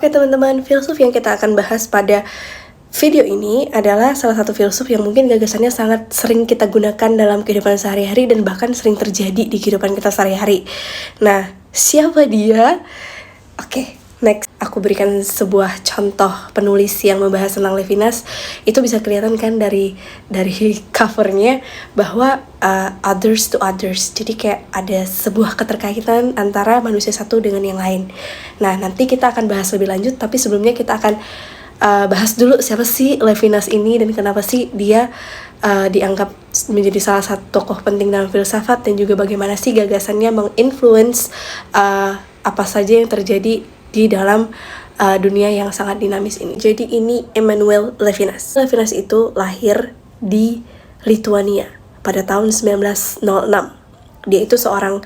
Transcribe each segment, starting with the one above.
Oke teman-teman, filsuf yang kita akan bahas pada video ini adalah salah satu filsuf yang mungkin gagasannya sangat sering kita gunakan dalam kehidupan sehari-hari dan bahkan sering terjadi di kehidupan kita sehari-hari. Nah, siapa dia? Oke, next aku berikan sebuah contoh penulis yang membahas tentang Levinas. Itu bisa kelihatan kan dari covernya bahwa others to others. Jadi kayak ada sebuah keterkaitan antara manusia satu dengan yang lain. Nah, nanti kita akan bahas lebih lanjut, tapi sebelumnya kita akan bahas dulu siapa sih Levinas ini dan kenapa sih dia dianggap menjadi salah satu tokoh penting dalam filsafat, dan juga bagaimana sih gagasannya menginfluence apa saja yang terjadi di dalam dunia yang sangat dinamis ini. Jadi ini Emmanuel Levinas. Levinas itu lahir di Lituania pada tahun 1906. Dia itu seorang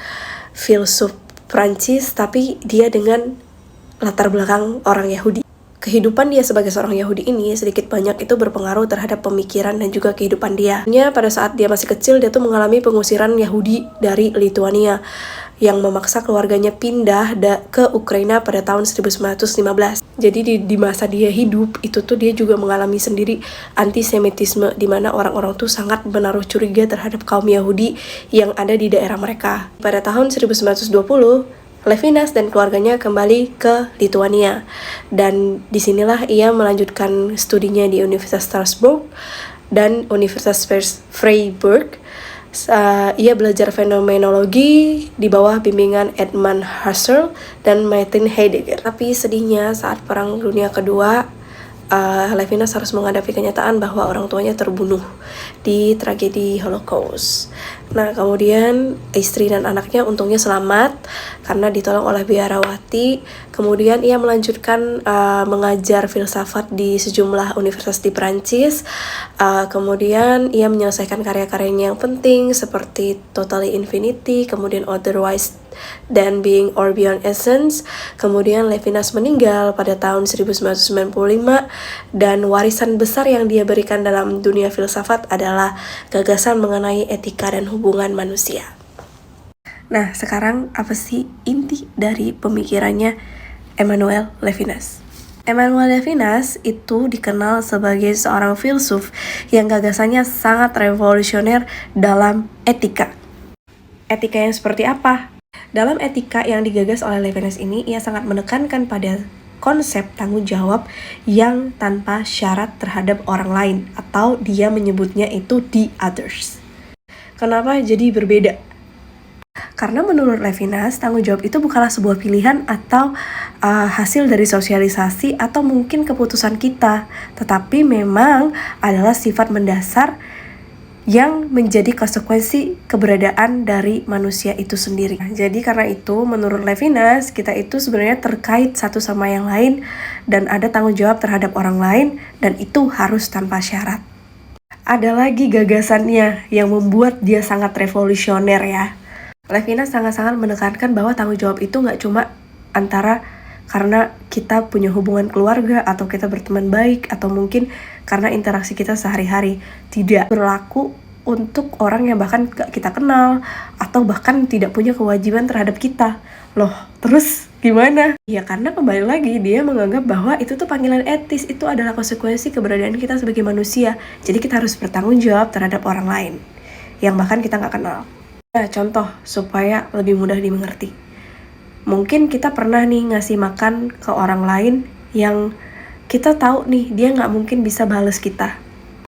filsuf Prancis, tapi dia dengan latar belakang orang Yahudi. Kehidupan dia sebagai seorang Yahudi ini sedikit banyak itu berpengaruh terhadap pemikiran dan juga kehidupan dia. Pada saat dia masih kecil, dia tuh mengalami pengusiran Yahudi dari Lituania yang memaksa keluarganya pindah ke Ukraina pada tahun 1915. Jadi di masa dia hidup itu tuh dia juga mengalami sendiri antisemitisme, di mana orang-orang tuh sangat menaruh curiga terhadap kaum Yahudi yang ada di daerah mereka. Pada tahun 1920 Levinas dan keluarganya kembali ke Lituania, dan disinilah ia melanjutkan studinya di Universitas Strasbourg dan Universitas Freiburg. Ia belajar fenomenologi di bawah bimbingan Edmund Husserl dan Martin Heidegger. Tapi sedihnya saat Perang Dunia Kedua, Levinas harus menghadapi kenyataan bahwa orang tuanya terbunuh di tragedi Holocaust. Nah, kemudian istri dan anaknya untungnya selamat karena ditolong oleh biarawati. Kemudian ia melanjutkan mengajar filsafat di sejumlah universitas di Prancis. Kemudian ia menyelesaikan karya-karyanya yang penting seperti Totally Infinity, kemudian Otherwise Than Being or Beyond Essence. Kemudian Levinas meninggal pada tahun 1995, dan warisan besar yang dia berikan dalam dunia filsafat adalah gagasan mengenai etika dan hubungan manusia. Nah, sekarang apa sih inti dari pemikirannya Emmanuel Levinas? Emmanuel Levinas itu dikenal sebagai seorang filsuf yang gagasannya sangat revolusioner dalam etika. Etika yang seperti apa? Dalam etika yang digagas oleh Levinas ini, ia sangat menekankan pada konsep tanggung jawab yang tanpa syarat terhadap orang lain, atau dia menyebutnya itu the others. Kenapa jadi berbeda? Karena menurut Levinas, tanggung jawab itu bukanlah sebuah pilihan atau hasil dari sosialisasi atau mungkin keputusan kita, tetapi memang adalah sifat mendasar yang menjadi konsekuensi keberadaan dari manusia itu sendiri. Jadi karena itu, menurut Levinas, kita itu sebenarnya terkait satu sama yang lain dan ada tanggung jawab terhadap orang lain, dan itu harus tanpa syarat. Ada lagi gagasannya yang membuat dia sangat revolusioner ya. Levinas sangat-sangat menekankan bahwa tanggung jawab itu nggak cuma antara karena kita punya hubungan keluarga atau kita berteman baik atau mungkin karena interaksi kita sehari-hari. Tidak berlaku untuk orang yang bahkan gak kita kenal atau bahkan tidak punya kewajiban terhadap kita. Loh, terus gimana? Ya karena kembali lagi dia menganggap bahwa itu tuh panggilan etis, itu adalah konsekuensi keberadaan kita sebagai manusia. Jadi kita harus bertanggung jawab terhadap orang lain yang bahkan kita gak kenal. Nah, contoh supaya lebih mudah dimengerti. Mungkin kita pernah nih ngasih makan ke orang lain yang kita tahu nih dia nggak mungkin bisa balas kita.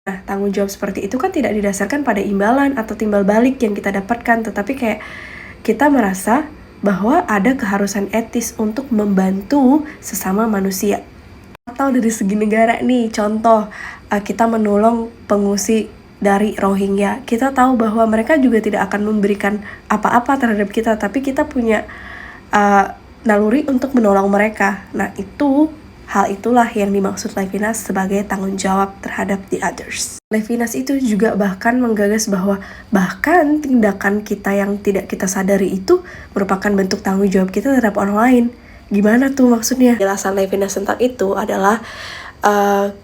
Nah, tanggung jawab seperti itu kan tidak didasarkan pada imbalan atau timbal balik yang kita dapatkan, tetapi kayak kita merasa bahwa ada keharusan etis untuk membantu sesama manusia. Atau dari segi negara nih, contoh kita menolong pengungsi dari Rohingya. Kita tahu bahwa mereka juga tidak akan memberikan apa-apa terhadap kita, tapi kita punya naluri untuk menolong mereka. Nah, hal itulah yang dimaksud Levinas sebagai tanggung jawab terhadap the others. Levinas itu juga bahkan menggagas bahwa bahkan tindakan kita yang tidak kita sadari itu merupakan bentuk tanggung jawab kita terhadap orang lain. Gimana tuh maksudnya? Penjelasan Levinas tentang itu adalah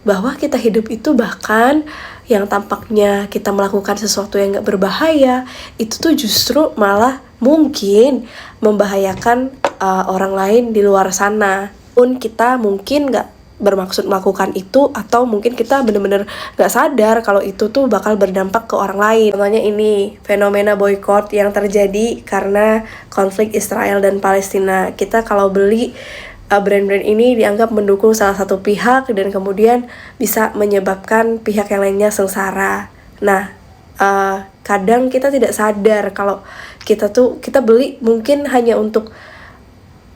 bahwa kita hidup itu bahkan yang tampaknya kita melakukan sesuatu yang gak berbahaya, itu tuh justru malah mungkin membahayakan orang lain di luar sana. pun kita mungkin nggak bermaksud melakukan itu, atau mungkin kita bener-bener nggak sadar kalau itu tuh bakal berdampak ke orang lain. Contohnya ini, fenomena boykot yang terjadi karena konflik Israel dan Palestina. Kita kalau beli brand-brand ini dianggap mendukung salah satu pihak dan kemudian bisa menyebabkan pihak yang lainnya sengsara. Nah, kadang kita tidak sadar kalau kita beli mungkin hanya untuk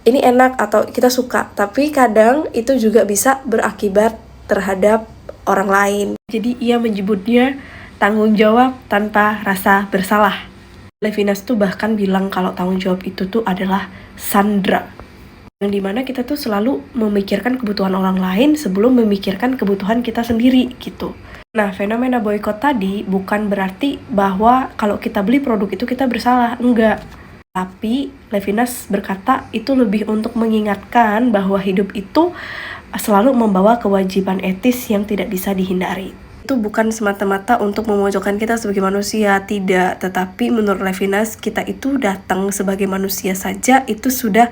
ini enak atau kita suka, tapi kadang itu juga bisa berakibat terhadap orang lain. Jadi ia menyebutnya tanggung jawab tanpa rasa bersalah. Levinas tuh bahkan bilang kalau tanggung jawab itu tuh adalah sandra, yang dimana kita tuh selalu memikirkan kebutuhan orang lain sebelum memikirkan kebutuhan kita sendiri gitu. Nah, fenomena boykot tadi bukan berarti bahwa kalau kita beli produk itu kita bersalah, enggak. Tapi Levinas berkata itu lebih untuk mengingatkan bahwa hidup itu selalu membawa kewajiban etis yang tidak bisa dihindari. Itu bukan semata-mata untuk memojokkan kita sebagai manusia, tidak. Tetapi menurut Levinas, kita itu datang sebagai manusia saja itu sudah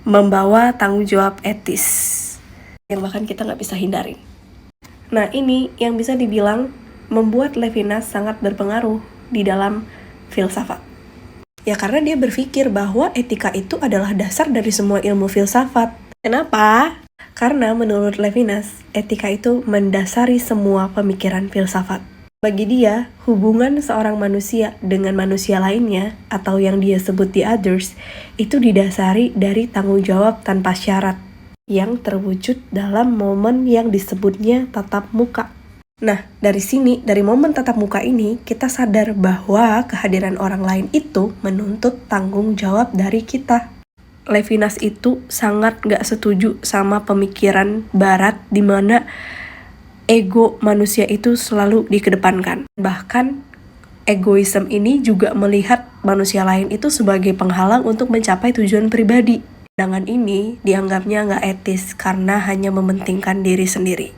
membawa tanggung jawab etis yang bahkan kita nggak bisa hindari. Nah, ini yang bisa dibilang membuat Levinas sangat berpengaruh di dalam filsafat. Ya karena dia berpikir bahwa etika itu adalah dasar dari semua ilmu filsafat. Kenapa? Karena menurut Levinas, etika itu mendasari semua pemikiran filsafat. Bagi dia, hubungan seorang manusia dengan manusia lainnya, atau yang dia sebut the others, itu didasari dari tanggung jawab tanpa syarat, yang terwujud dalam momen yang disebutnya tatap muka. Nah, dari sini, dari momen tatap muka ini, kita sadar bahwa kehadiran orang lain itu menuntut tanggung jawab dari kita. Levinas itu sangat gak setuju sama pemikiran barat di mana ego manusia itu selalu dikedepankan. Bahkan, egoisme ini juga melihat manusia lain itu sebagai penghalang untuk mencapai tujuan pribadi. Pandangan ini dianggapnya gak etis karena hanya mementingkan diri sendiri.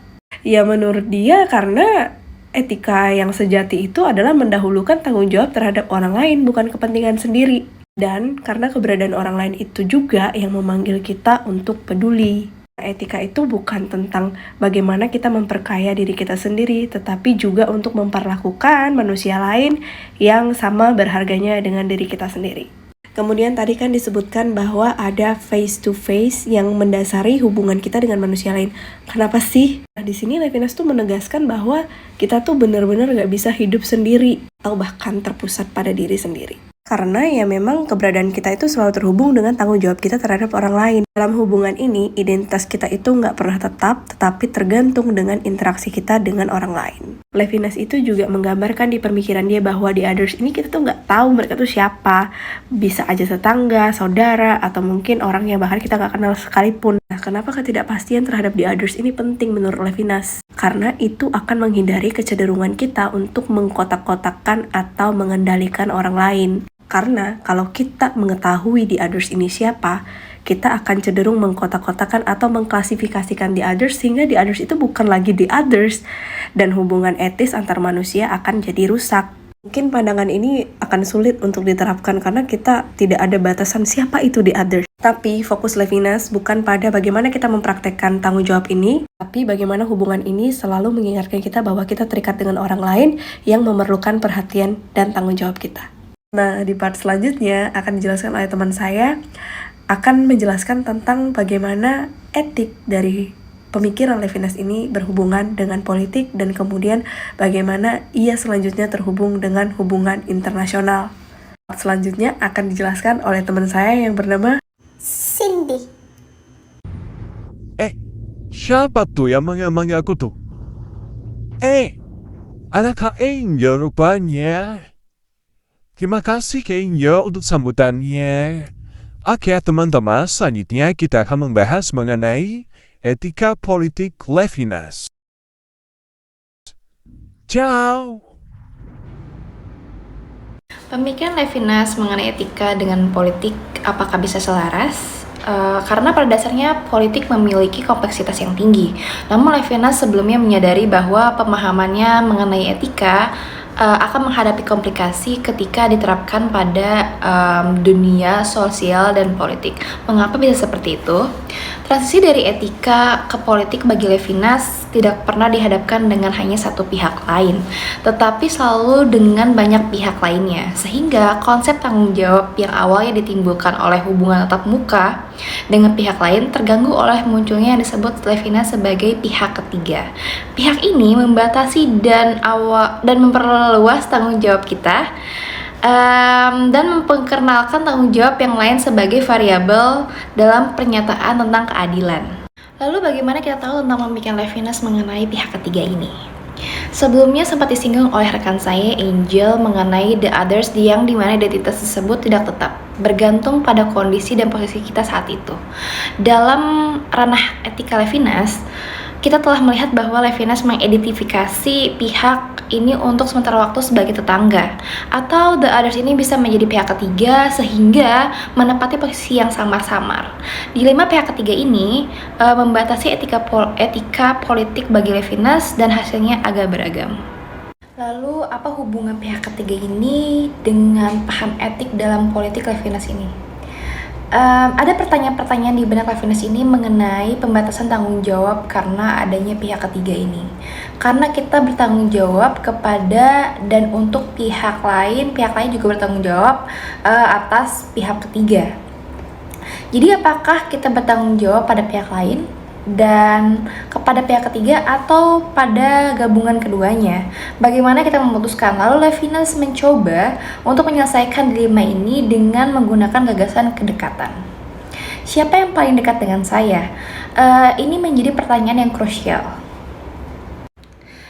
Ya menurut dia karena etika yang sejati itu adalah mendahulukan tanggung jawab terhadap orang lain, bukan kepentingan sendiri. Dan karena keberadaan orang lain itu juga yang memanggil kita untuk peduli. Etika itu bukan tentang bagaimana kita memperkaya diri kita sendiri, tetapi juga untuk memperlakukan manusia lain yang sama berharganya dengan diri kita sendiri. Kemudian tadi kan disebutkan bahwa ada face to face yang mendasari hubungan kita dengan manusia lain. Kenapa sih? Nah, di sini Levinas tuh menegaskan bahwa kita tuh benar-benar gak bisa hidup sendiri atau bahkan terpusat pada diri sendiri. Karena ya memang keberadaan kita itu selalu terhubung dengan tanggung jawab kita terhadap orang lain. Dalam hubungan ini, identitas kita itu nggak pernah tetap, tetapi tergantung dengan interaksi kita dengan orang lain. Levinas itu juga menggambarkan di pemikiran dia bahwa di others ini kita tuh nggak tahu mereka tuh siapa. Bisa aja tetangga, saudara, atau mungkin orang yang bahkan kita nggak kenal sekalipun. Nah, kenapa ketidakpastian terhadap di others ini penting menurut Levinas? Karena itu akan menghindari kecenderungan kita untuk mengkotak-kotakkan atau mengendalikan orang lain. Karena kalau kita mengetahui the others ini siapa, kita akan cenderung mengkotak-kotakan atau mengklasifikasikan the others sehingga the others itu bukan lagi the others dan hubungan etis antar manusia akan jadi rusak. Mungkin pandangan ini akan sulit untuk diterapkan karena kita tidak ada batasan siapa itu the others. Tapi fokus Levinas bukan pada bagaimana kita mempraktekkan tanggung jawab ini, tapi bagaimana hubungan ini selalu mengingatkan kita bahwa kita terikat dengan orang lain yang memerlukan perhatian dan tanggung jawab kita. Nah, di part selanjutnya akan dijelaskan oleh teman saya, akan menjelaskan tentang bagaimana etik dari pemikiran Levinas ini berhubungan dengan politik dan kemudian bagaimana ia selanjutnya terhubung dengan hubungan internasional. Part selanjutnya akan dijelaskan oleh teman saya yang bernama Cindy. Siapa tuh yang mengamangi aku tuh? Anak Angel rupanya. Terima kasih Angel untuk sambutannya. Oke teman-teman, selanjutnya kita akan membahas mengenai etika politik Levinas. Ciao! Pemikiran Levinas mengenai etika dengan politik apakah bisa selaras? Karena pada dasarnya politik memiliki kompleksitas yang tinggi. Namun Levinas sebelumnya menyadari bahwa pemahamannya mengenai etika akan menghadapi komplikasi ketika diterapkan pada dunia sosial dan politik. Mengapa bisa seperti itu? Transisi dari etika ke politik bagi Levinas tidak pernah dihadapkan dengan hanya satu pihak lain, tetapi selalu dengan banyak pihak lainnya, sehingga konsep tanggung jawab yang awalnya ditimbulkan oleh hubungan tatap muka dengan pihak lain terganggu oleh munculnya yang disebut Levinas sebagai pihak ketiga. Pihak ini membatasi dan memperluas tanggung jawab kita, dan memperkenalkan tanggung jawab yang lain sebagai variabel dalam pernyataan tentang keadilan. Lalu bagaimana kita tahu tentang pemikiran Levinas mengenai pihak ketiga ini? Sebelumnya sempat disinggung oleh rekan saya Angel mengenai the others, yang dimana identitas tersebut tidak tetap, bergantung pada kondisi dan posisi kita saat itu. Dalam ranah etika Levinas, kita telah melihat bahwa Levinas mengidentifikasi pihak ini untuk sementara waktu sebagai tetangga, atau the others ini bisa menjadi pihak ketiga sehingga menempati posisi yang samar-samar. Dilema pihak ketiga ini membatasi etika politik bagi Levinas dan hasilnya agak beragam. Lalu apa hubungan pihak ketiga ini dengan paham etik dalam politik Levinas ini? Ada pertanyaan-pertanyaan di benak Levinas ini mengenai pembatasan tanggung jawab karena adanya pihak ketiga ini. Karena kita bertanggung jawab kepada dan untuk pihak lain juga bertanggung jawab atas pihak ketiga. Jadi apakah kita bertanggung jawab pada pihak lain dan kepada pihak ketiga atau pada gabungan keduanya? Bagaimana kita memutuskan? Lalu Levinas mencoba untuk menyelesaikan dilema ini dengan menggunakan gagasan kedekatan. Siapa yang paling dekat dengan saya? Ini menjadi pertanyaan yang krusial.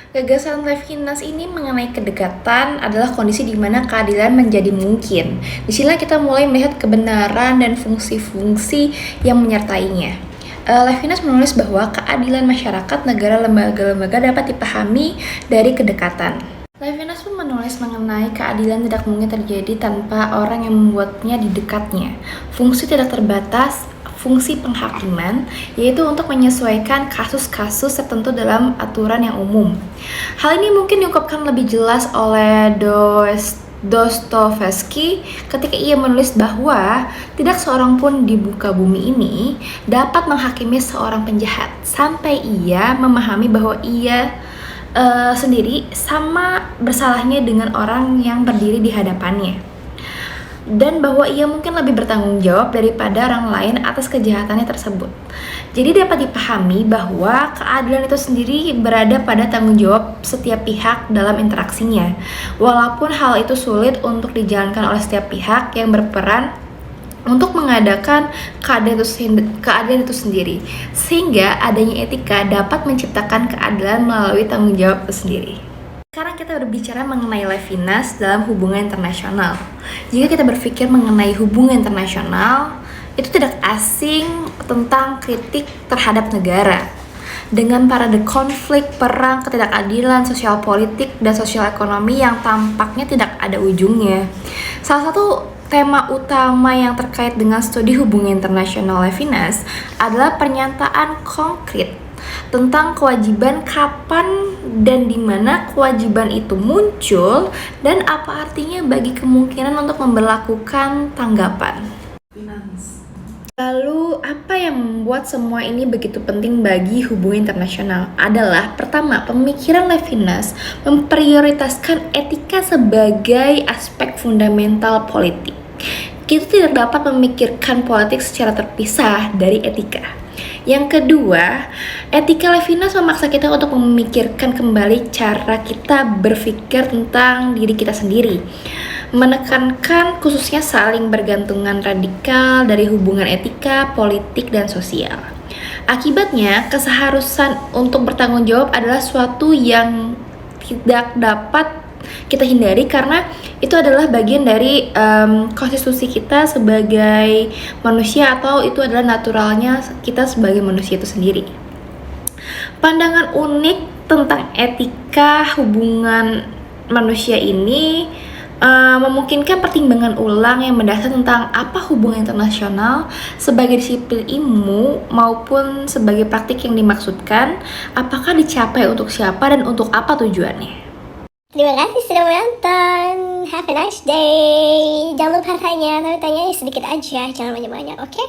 Gagasan Levinas ini mengenai kedekatan adalah kondisi di mana keadilan menjadi mungkin. Di sini kita mulai melihat kebenaran dan fungsi-fungsi yang menyertainya. Levinas menulis bahwa keadilan masyarakat, negara, lembaga-lembaga dapat dipahami dari kedekatan. Levinas pun menulis mengenai keadilan tidak mungkin terjadi tanpa orang yang membuatnya di dekatnya. Fungsi tidak terbatas, fungsi penghakiman, yaitu untuk menyesuaikan kasus-kasus tertentu dalam aturan yang umum. Hal ini mungkin diungkapkan lebih jelas oleh Dostoevsky ketika ia menulis bahwa tidak seorang pun di muka bumi ini dapat menghakimi seorang penjahat sampai ia memahami bahwa ia sendiri sama bersalahnya dengan orang yang berdiri di hadapannya, dan bahwa ia mungkin lebih bertanggung jawab daripada orang lain atas kejahatannya tersebut. Jadi dapat dipahami bahwa keadilan itu sendiri berada pada tanggung jawab setiap pihak dalam interaksinya, walaupun hal itu sulit untuk dijalankan oleh setiap pihak yang berperan untuk mengadakan keadilan itu sendiri, sehingga adanya etika dapat menciptakan keadilan melalui tanggung jawab itu sendiri. Sekarang kita berbicara mengenai Levinas dalam hubungan internasional. Jika kita berpikir mengenai hubungan internasional, itu tidak asing tentang kritik terhadap negara. Dengan parade konflik, perang, ketidakadilan, sosial politik, dan sosial ekonomi yang tampaknya tidak ada ujungnya. Salah satu tema utama yang terkait dengan studi hubungan internasional Levinas adalah pernyataan konkret tentang kewajiban, kapan dan di mana kewajiban itu muncul, dan apa artinya bagi kemungkinan untuk memberlakukan tanggapan. Lalu apa yang membuat semua ini begitu penting bagi hubungan internasional adalah pertama, pemikiran Levinas memprioritaskan etika sebagai aspek fundamental politik. Kita tidak dapat memikirkan politik secara terpisah dari etika. Yang kedua, etika Levinas memaksa kita untuk memikirkan kembali cara kita berpikir tentang diri kita sendiri, menekankan khususnya saling bergantungan radikal dari hubungan etika, politik, dan sosial. Akibatnya, keseharusan untuk bertanggung jawab adalah suatu yang tidak dapat kita hindari karena itu adalah bagian dari konstitusi kita sebagai manusia, atau itu adalah naturalnya kita sebagai manusia itu sendiri. Pandangan unik tentang etika hubungan manusia ini memungkinkan pertimbangan ulang yang mendasar tentang apa hubungan internasional sebagai disiplin ilmu maupun sebagai praktik yang dimaksudkan, apakah dicapai untuk siapa dan untuk apa tujuannya. Terima kasih sudah menonton. Have a nice day. Jangan lupa tanya, tapi tanya sedikit aja, jangan banyak-banyak, oke?